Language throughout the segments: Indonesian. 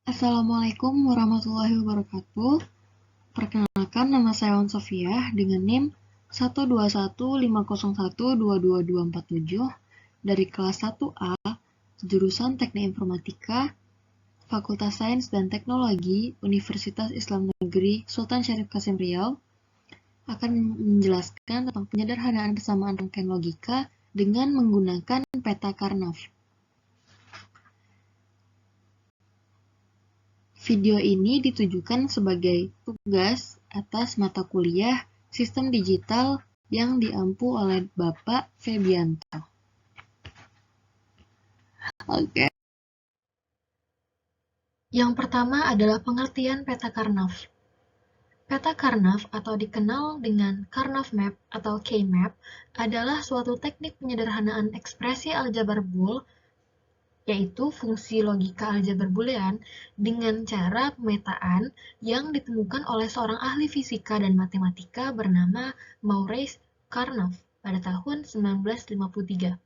Assalamualaikum warahmatullahi wabarakatuh. Perkenalkan, nama saya Wan Sofia dengan NIM 12150122247 dari kelas 1A, jurusan Teknik Informatika, Fakultas Sains dan Teknologi, Universitas Islam Negeri Sultan Syarif Kasim Riau, akan menjelaskan tentang penyederhanaan persamaan rangkaian logika dengan menggunakan peta Karnaugh. Video ini ditujukan sebagai tugas atas mata kuliah Sistem Digital yang diampu oleh Bapak Febianto. Oke. Yang pertama adalah pengertian peta Karnaugh. Peta Karnaugh atau dikenal dengan Karnaugh Map atau K-Map adalah suatu teknik penyederhanaan ekspresi aljabar Boole, yaitu fungsi logika aljabar boolean, dengan cara pemetaan yang ditemukan oleh seorang ahli fisika dan matematika bernama Maurice Karnaugh pada tahun 1953.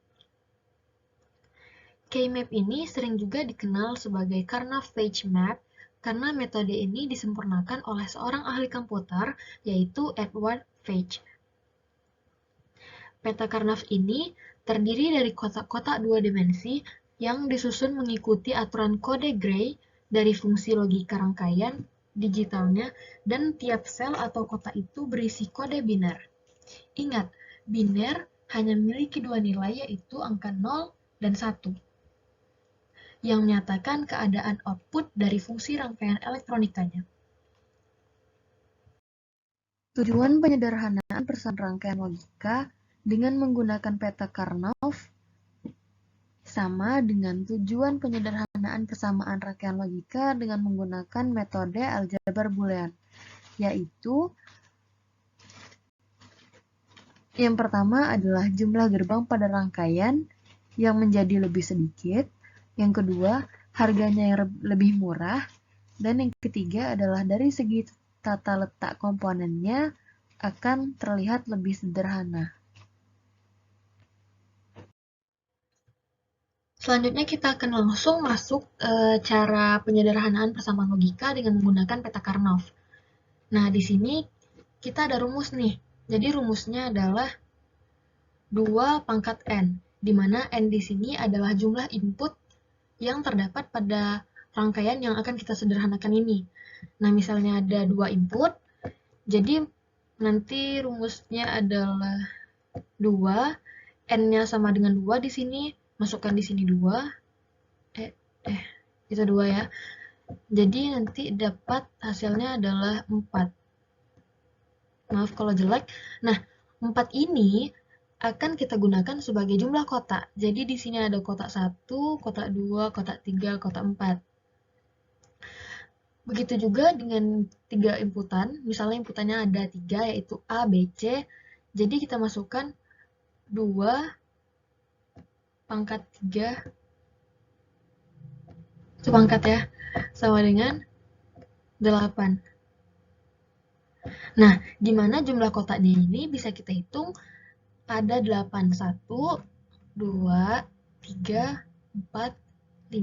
K-map ini sering juga dikenal sebagai Karnaugh-Page map karena metode ini disempurnakan oleh seorang ahli komputer, yaitu Edward Page. Peta Karnaugh ini terdiri dari kotak-kotak dua dimensi yang disusun mengikuti aturan kode Gray dari fungsi logika rangkaian digitalnya, dan tiap sel atau kotak itu berisi kode biner. Ingat, biner hanya memiliki dua nilai, yaitu angka 0 dan 1, yang menyatakan keadaan output dari fungsi rangkaian elektronikanya. Tujuan penyederhanaan persamaan rangkaian logika dengan menggunakan peta Karnaugh sama dengan tujuan penyederhanaan persamaan rangkaian logika dengan menggunakan metode aljabar boolean, yaitu yang pertama adalah jumlah gerbang pada rangkaian yang menjadi lebih sedikit, yang kedua harganya yang lebih murah, dan yang ketiga adalah dari segi tata letak komponennya akan terlihat lebih sederhana. Selanjutnya kita akan langsung masuk cara penyederhanaan persamaan logika dengan menggunakan peta Karnaugh. Nah, di sini kita ada rumus nih. Jadi rumusnya adalah 2 pangkat n, di mana n di sini adalah jumlah input yang terdapat pada rangkaian yang akan kita sederhanakan ini. Nah, misalnya ada 2 input, jadi nanti rumusnya adalah 2, n-nya sama dengan 2 di sini, masukkan di sini 2, itu 2 ya. Jadi nanti dapat hasilnya adalah 4. Maaf kalau jelek. Nah, 4 ini akan kita gunakan sebagai jumlah kotak. Jadi di sini ada kotak 1, kotak 2, kotak 3, kotak 4. Begitu juga dengan 3 inputan. Misalnya inputannya ada 3, yaitu A, B, C. Jadi kita masukkan 2 pangkat 3, sepangkat ya, sama dengan 8. Nah, di mana jumlah kotaknya ini bisa kita hitung ada 8, 1, 2, 3, 4, 5,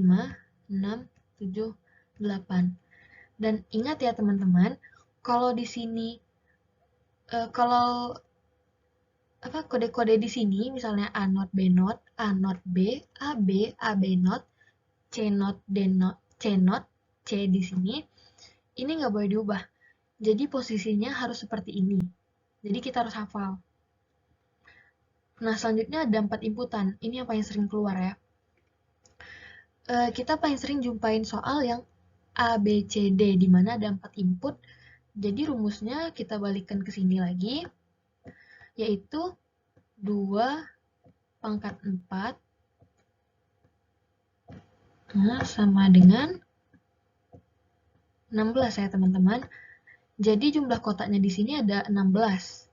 6, 7, 8. Dan ingat ya teman-teman, kalau di sini, kalau kode-kode di sini, misalnya A not, B not, A not B, AB, AB not, C not, D not, C not, C di sini, ini nggak boleh diubah. Jadi posisinya harus seperti ini. Jadi kita harus hafal. Nah, selanjutnya ada 4 inputan. Ini yang paling sering keluar ya. Kita paling sering jumpain soal yang A, B, C, D, di mana ada 4 input. Jadi rumusnya kita balikkan ke sini lagi, yaitu 2 pangkat 4 sama dengan 16 ya teman-teman. Jadi jumlah kotaknya di sini ada 16.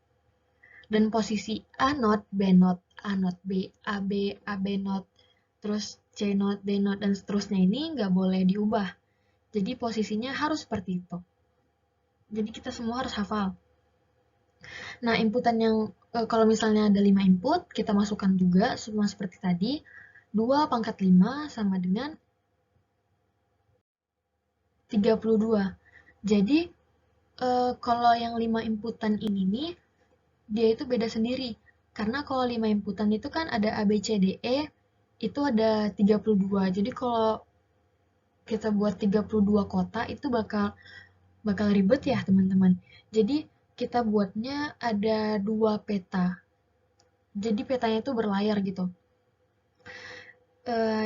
Dan posisi A not, B not, A not B, AB, AB not, terus C not, D not, dan seterusnya ini nggak boleh diubah. Jadi posisinya harus seperti itu. Jadi kita semua harus hafal. Nah, inputan yang kalau misalnya ada 5 input, kita masukkan juga semua seperti tadi. 2 pangkat 5 sama dengan 32. Jadi, kalau yang 5 inputan ini nih, dia itu beda sendiri. Karena kalau 5 inputan itu kan ada A, B, C, D, E, itu ada 32. Jadi kalau kita buat 32 kotak itu bakal ribet ya, teman-teman. Jadi kita buatnya ada 2 peta. Jadi petanya itu berlayar gitu.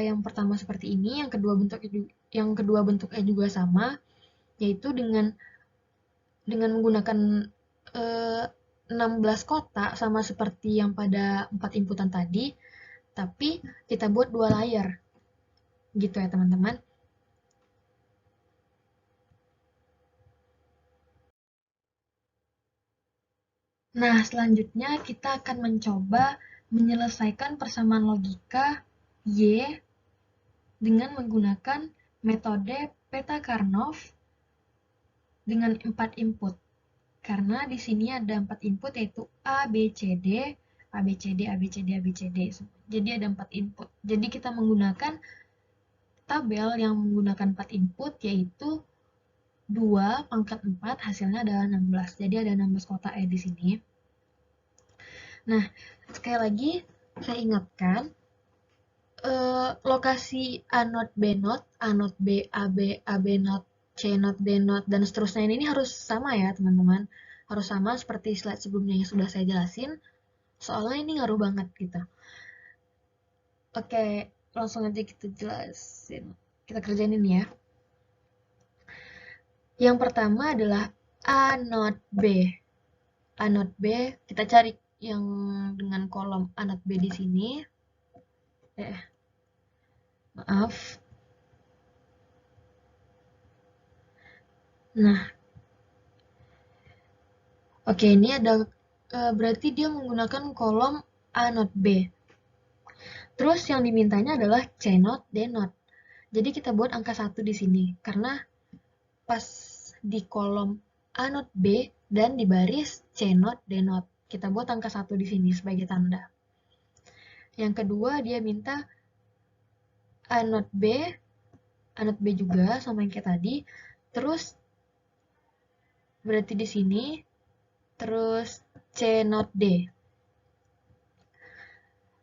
Yang pertama seperti ini, yang kedua bentuknya juga sama, yaitu dengan menggunakan 16 kotak sama seperti yang pada 4 inputan tadi, tapi kita buat 2 layar. Gitu ya, teman-teman. Nah, selanjutnya kita akan mencoba menyelesaikan persamaan logika Y dengan menggunakan metode peta Karnoff dengan 4 input. Karena di sini ada 4 input yaitu A, B, C, D, A, B, C, D, A, B, C, D, A, B, C, D. Jadi ada 4 input. Jadi kita menggunakan tabel yang menggunakan 4 input yaitu 2 pangkat 4 hasilnya adalah 16. Jadi ada 16 kotak di sini. Nah, sekali lagi saya ingatkan lokasi A not B not, A not B, A B not, C not, D not, dan seterusnya ini harus sama ya teman-teman. Harus sama seperti slide sebelumnya yang sudah saya jelasin. Soalnya ini ngaruh banget gitu. Oke, langsung aja kita jelasin. Kita kerjain ini ya. Yang pertama adalah A not B. A not B, kita cari yang dengan kolom A not B di sini. Maaf. Nah, oke, ini ada berarti dia menggunakan kolom A not B. Terus yang dimintanya adalah C not, D not. Jadi kita buat angka 1 di sini karena pas di kolom A not B dan di baris C not, D not. Kita buat angka 1 di sini sebagai tanda. Yang kedua dia minta A not B, A not B juga sama yang kayak tadi. Terus berarti di sini terus C not D.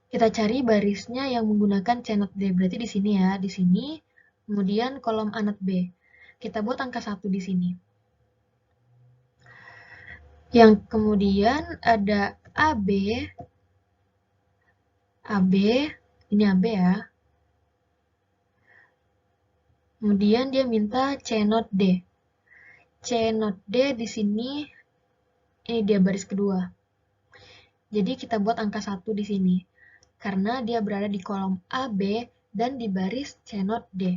Kita cari barisnya yang menggunakan C not D. Berarti di sini ya, di sini. Kemudian kolom A not B. Kita buat angka 1 di sini. Yang kemudian ada AB. AB, ini AB ya. Kemudian dia minta C not D. C not D di sini, ini dia baris kedua. Jadi kita buat angka 1 di sini. Karena dia berada di kolom AB dan di baris C not D.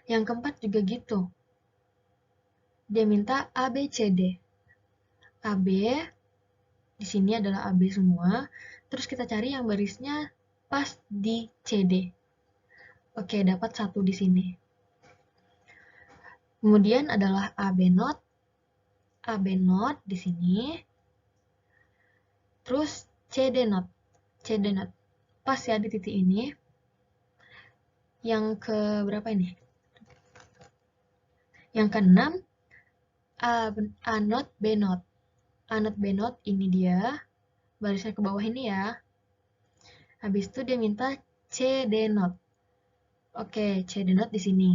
Yang keempat juga gitu. Dia minta ABCD. AB di sini adalah AB semua. Terus kita cari yang barisnya pas di CD. Oke, dapat 1 di sini. Kemudian adalah AB not. AB not di sini. Terus CD not. CD not. Pas ya di titik ini. Yang ke berapa ini? Yang keenam A not, B not. A not, B not ini dia. Barisnya ke bawah ini ya. Habis itu dia minta CD not. Oke, CD not di sini.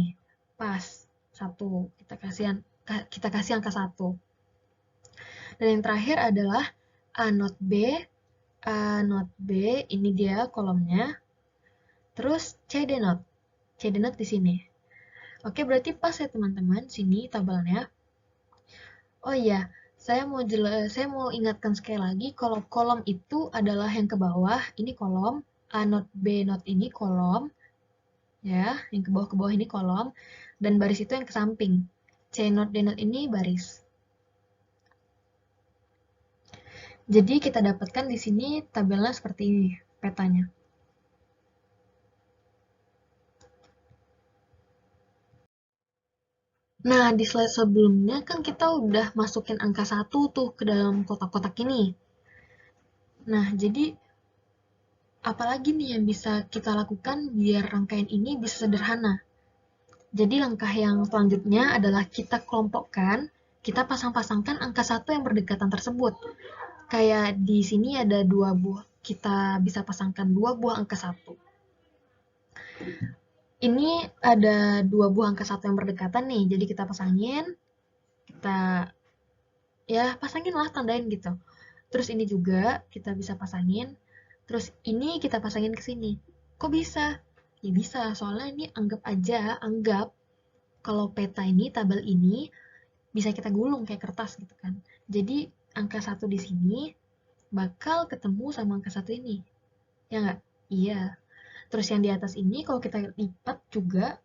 Pas. 1. Kita kasih angka 1. Dan yang terakhir adalah A not B. A not B ini dia kolomnya. Terus CD not. CD not di sini. Oke, berarti pas ya teman-teman. Sini tabelnya. Oh iya, saya mau ingatkan sekali lagi kalau kolom itu adalah yang ke bawah, ini kolom, A not B not ini kolom, ya, yang ke bawah ini kolom, dan baris itu yang ke samping. C not, D not ini baris. Jadi kita dapatkan di sini tabelnya seperti ini, petanya. Nah, di slide sebelumnya kan kita udah masukin angka 1 tuh ke dalam kotak-kotak ini. Nah, jadi apalagi nih yang bisa kita lakukan biar rangkaian ini bisa sederhana? Jadi langkah yang selanjutnya adalah kita kelompokkan, kita pasang-pasangkan angka 1 yang berdekatan tersebut. Kayak di sini ada 2 buah, kita bisa pasangkan 2 buah angka 1. Ini ada 2 buah angka 1 yang berdekatan nih, jadi kita pasangin, kita ya pasangin lah, tandain gitu. Terus ini juga kita bisa pasangin, terus ini kita pasangin ke sini. Kok bisa? Ya bisa, soalnya ini anggap kalau peta ini, tabel ini bisa kita gulung kayak kertas gitu kan. Jadi angka 1 di sini bakal ketemu sama angka 1 ini. Ya nggak? Iya. Terus yang di atas ini kalau kita lipat juga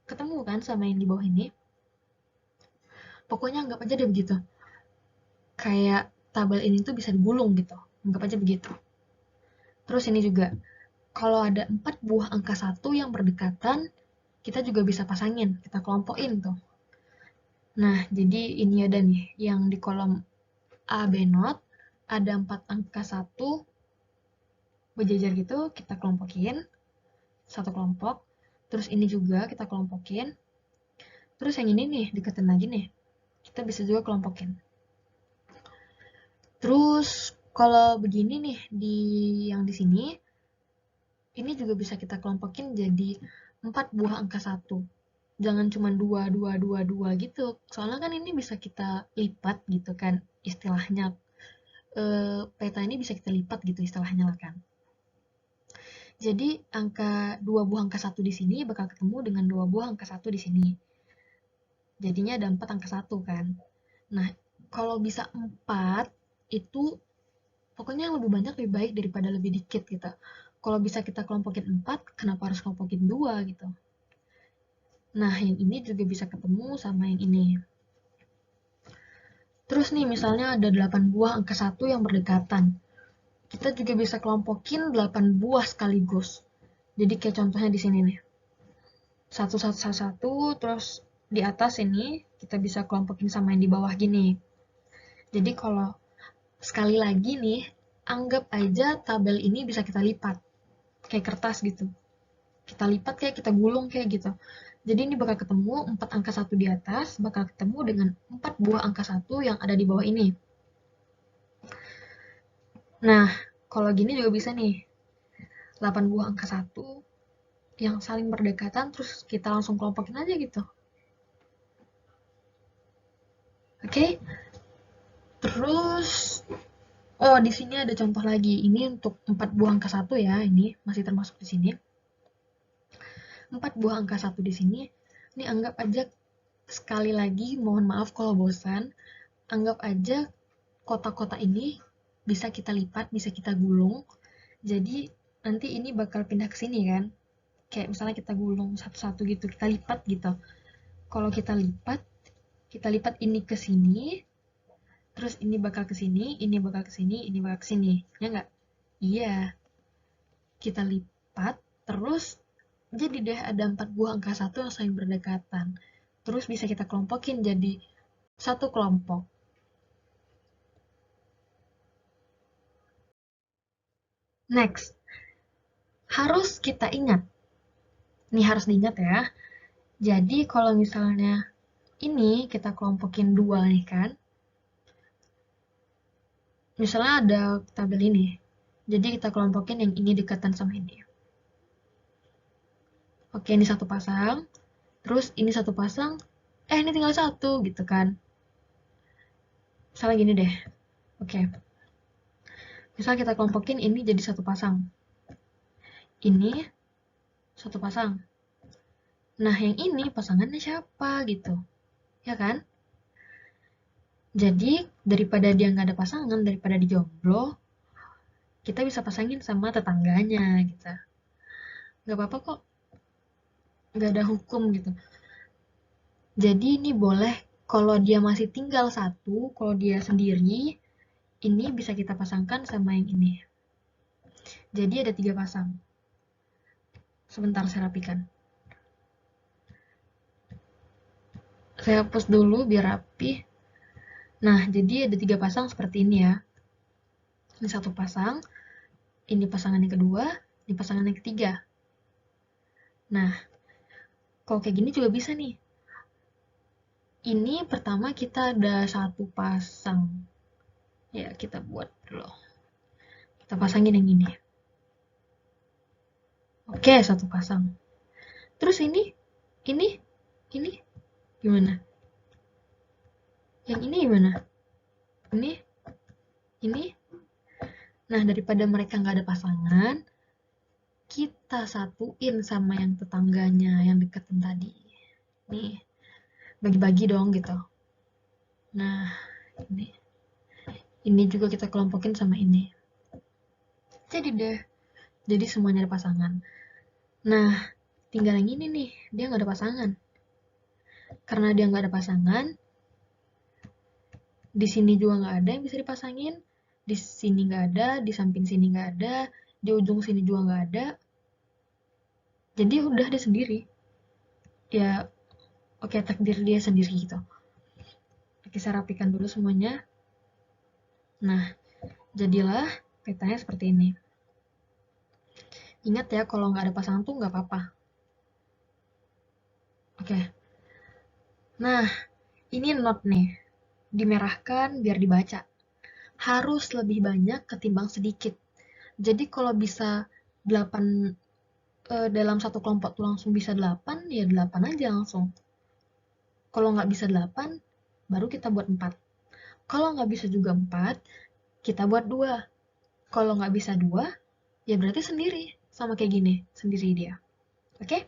ketemu kan sama yang di bawah ini. Pokoknya anggap aja deh begitu. Kayak tabel ini tuh bisa digulung gitu. Anggap aja begitu. Terus ini juga, kalau ada 4 buah angka 1 yang berdekatan, kita juga bisa pasangin, kita kelompokin tuh. Nah, jadi ini ada nih, yang di kolom A, B, not, ada 4 angka 1 berjajar gitu, kita kelompokin, satu kelompok. Terus ini juga kita kelompokin. Terus yang ini nih, deketin lagi nih, kita bisa juga kelompokin. Terus kalau begini nih, yang di sini, ini juga bisa kita kelompokin jadi 4 buah angka 1. Jangan cuma 2, 2, 2, 2 gitu. Soalnya kan ini bisa kita lipat gitu kan, istilahnya. Peta ini bisa kita lipat gitu istilahnya lah kan. Jadi angka 2 buah angka 1 di sini bakal ketemu dengan 2 buah angka 1 di sini. Jadinya ada 4 angka 1 kan. Nah, kalau bisa 4 itu pokoknya yang lebih banyak lebih baik daripada lebih dikit gitu. Kalau bisa kita kelompokin 4, kenapa harus kelompokin 2 gitu. Nah, yang ini juga bisa ketemu sama yang ini. Terus nih, misalnya ada 8 buah angka 1 yang berdekatan. Kita juga bisa kelompokin 8 buah sekaligus. Jadi kayak contohnya di sini nih. 1, 1, 1, 1, terus di atas ini kita bisa kelompokin sama yang di bawah gini. Jadi kalau sekali lagi nih, anggap aja tabel ini bisa kita lipat. Kayak kertas gitu. Kita lipat kayak kita gulung kayak gitu. Jadi ini bakal ketemu 4 angka 1 di atas, bakal ketemu dengan 4 buah angka 1 yang ada di bawah ini. Nah, kalau gini juga bisa nih. 8 buah angka 1 yang saling berdekatan, terus kita langsung kelompokin aja gitu. Oke? Terus, oh di sini ada contoh lagi. Ini untuk 4 buah angka 1 ya, ini masih termasuk di sini. 4 buah angka 1 di sini, ini anggap aja sekali lagi, mohon maaf kalau bosan, anggap aja kotak-kotak ini bisa kita lipat, bisa kita gulung. Jadi nanti ini bakal pindah ke sini kan. Kayak misalnya kita gulung satu-satu gitu, kita lipat gitu. Kalau kita lipat ini ke sini, terus ini bakal ke sini, ini bakal ke sini, ini bakal ke sini. Ya nggak? Iya. Kita lipat, terus jadi deh ada 4 buah angka 1 yang saling berdekatan. Terus bisa kita kelompokin jadi satu kelompok. Next, harus kita ingat. Nih harus diingat ya. Jadi kalau misalnya ini kita kelompokin 2 nih kan. Misalnya ada tabel ini. Jadi kita kelompokin yang ini dekatan sama ini. Oke, ini satu pasang. Terus ini satu pasang. Ini tinggal satu gitu kan. Misalnya gini deh. Oke. Misal kita kelompokin ini jadi satu pasang. Ini satu pasang. Nah, yang ini pasangannya siapa gitu. Ya kan? Jadi, daripada dia nggak ada pasangan, daripada dijomblo, kita bisa pasangin sama tetangganya gitu. Nggak apa-apa kok. Nggak ada hukum gitu. Jadi ini boleh kalau dia masih tinggal satu, kalau dia sendiri, ini bisa kita pasangkan sama yang ini. Jadi ada 3 pasang. Sebentar saya rapikan. Saya hapus dulu biar rapi. Nah, jadi ada 3 pasang seperti ini ya. Ini satu pasang, ini pasangan yang kedua, ini pasangan yang ketiga. Nah, Kalau kayak gini juga bisa nih. Ini pertama kita ada satu pasang. Ya, kita buat dulu. Kita pasangin yang ini. Oke, satu pasang. Terus ini gimana? Yang ini gimana? Ini. Nah, daripada mereka nggak ada pasangan, kita satuin sama yang tetangganya, yang deketin tadi. Nih, bagi-bagi dong gitu. Nah, ini juga kita kelompokin sama ini. Jadi deh, jadi semuanya ada pasangan. Nah, tinggal yang ini nih, dia nggak ada pasangan. Karena dia nggak ada pasangan, di sini juga nggak ada yang bisa dipasangin, di sini nggak ada, di samping sini nggak ada, di ujung sini juga nggak ada. Jadi udah dia sendiri. Ya, oke, takdir dia sendiri gitu. Oke, saya rapikan dulu semuanya. Nah, jadilah petanya seperti ini. Ingat ya, kalau nggak ada pasangan tuh nggak apa-apa. Oke. Nah, ini not nih. Dimerahkan biar dibaca. Harus lebih banyak ketimbang sedikit. Jadi kalau bisa 8 dalam satu kelompok tuh langsung bisa 8, ya 8 aja langsung. Kalau nggak bisa 8, baru kita buat 4. Kalau nggak bisa juga 4, kita buat 2. Kalau nggak bisa 2, ya berarti sendiri. Sama kayak gini, sendiri dia. Oke?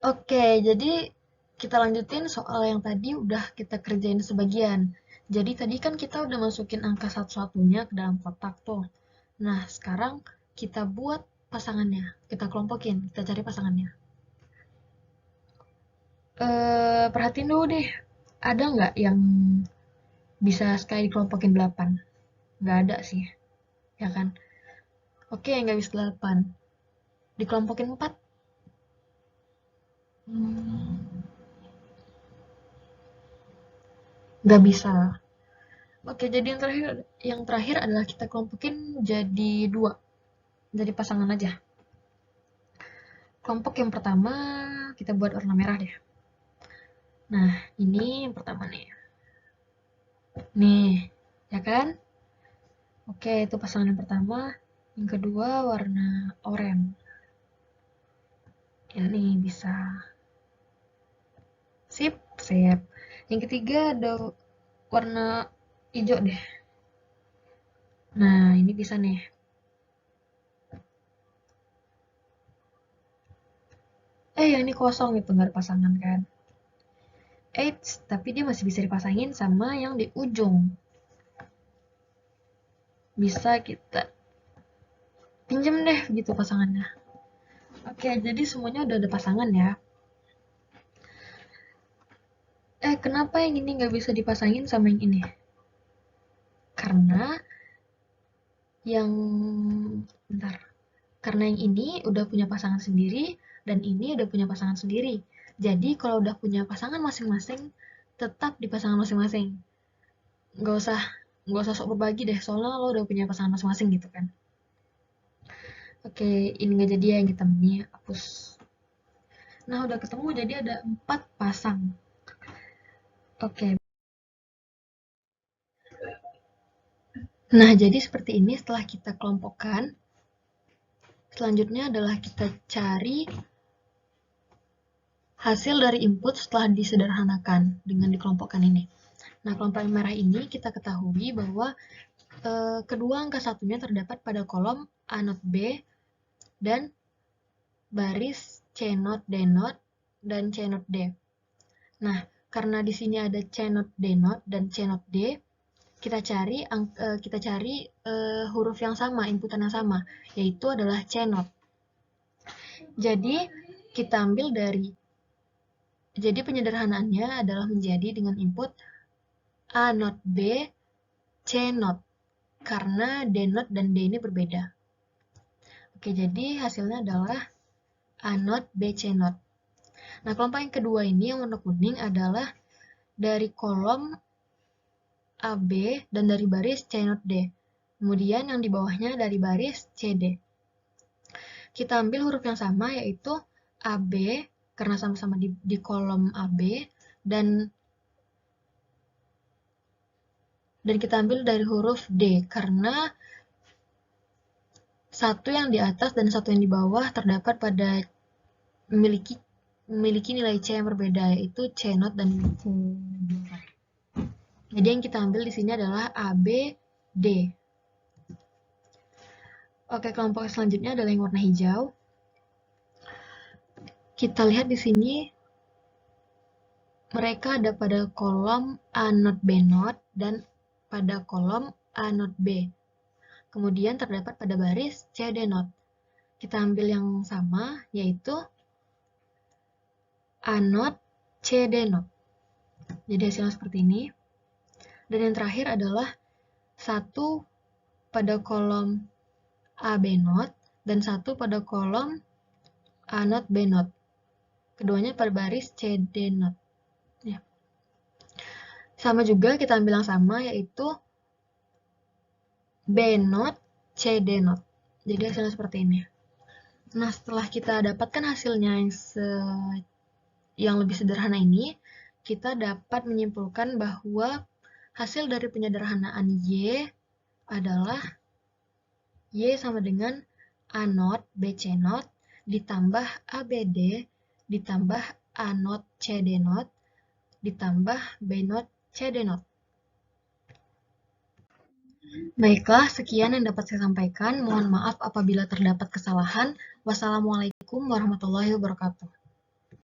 Oke, jadi kita lanjutin soal yang tadi udah kita kerjain sebagian. Jadi tadi kan kita udah masukin angka satu-satunya ke dalam kotak tuh. Nah, sekarang kita buat pasangannya. Kita kelompokin, kita cari pasangannya. Perhatiin dulu deh, ada nggak yang bisa sekali dikelompokin 8? Nggak ada sih, ya kan? Oke, nggak bisa 8. Dikelompokin 4? Nggak bisa. Oke, jadi yang terakhir adalah kita kelompokin jadi 2. Jadi pasangan aja. Kelompok yang pertama kita buat warna merah deh. Nah, ini yang pertama nih. Nih, ya kan? Oke, itu pasangan yang pertama. Yang kedua warna oranye. Ini bisa. Sip, sip. Yang ketiga ada warna hijau deh. Nah, ini bisa nih. Yang ini kosong gitu, nggak ada pasangan kan. Tapi dia masih bisa dipasangin sama yang di ujung. Bisa kita pinjem deh gitu pasangannya. Oke, jadi semuanya udah ada pasangan ya. Kenapa yang ini nggak bisa dipasangin sama yang ini? Karena yang bentar. Karena yang ini udah punya pasangan sendiri dan ini udah punya pasangan sendiri. Jadi kalau udah punya pasangan masing-masing, tetap di pasangan masing-masing. Nggak usah nggak usah sok berbagi deh, soalnya lo udah punya pasangan masing-masing gitu kan. Oke, ini nggak jadi ya, yang hitam ini hapus. Nah, udah ketemu, jadi ada 4 pasang. Oke. Nah, jadi seperti ini setelah kita kelompokkan. Selanjutnya adalah kita cari hasil dari input setelah disederhanakan dengan dikelompokkan ini. Nah, kelompok yang merah ini kita ketahui bahwa kedua angka satunya terdapat pada kolom A not B dan baris C not D not dan C not D. Nah, karena di sini ada C not D not dan C not D, kita cari huruf yang sama, inputan yang sama, yaitu adalah C not. Jadi kita ambil jadi penyederhanaannya adalah menjadi dengan input A not B, C not, karena D not dan D ini berbeda. Oke, jadi hasilnya adalah A not, B, C not. Nah, kelompok yang kedua ini yang warna kuning adalah dari kolom AB dan dari baris C not D. Kemudian yang di bawahnya dari baris CD. kita ambil huruf yang sama, yaitu AB, karena sama-sama di kolom AB, dan kita ambil dari huruf D, karena satu yang di atas dan satu yang di bawah terdapat pada memiliki nilai C yang berbeda, yaitu C0 dan C beta. Jadi yang kita ambil di sini adalah A, B, D. Oke, kelompok selanjutnya adalah yang warna hijau. Kita lihat di sini mereka ada pada kolom A not B not dan pada kolom A not B. Kemudian terdapat pada baris CD not. Kita ambil yang sama, yaitu A not CD not. Jadi hasilnya seperti ini. Dan yang terakhir adalah satu pada kolom AB not dan satu pada kolom A not B not. Keduanya pada baris CD not. Ya. Sama juga kita ambil yang sama, yaitu B not CD not. Jadi hasilnya seperti ini. Nah, setelah kita dapatkan hasilnya yang lebih sederhana ini, kita dapat menyimpulkan bahwa hasil dari penyederhanaan Y adalah Y sama dengan A not BC not ditambah ABD ditambah A not CD not ditambah B not CD not. Baiklah, sekian yang dapat saya sampaikan. Mohon maaf apabila terdapat kesalahan. Wassalamualaikum warahmatullahi wabarakatuh.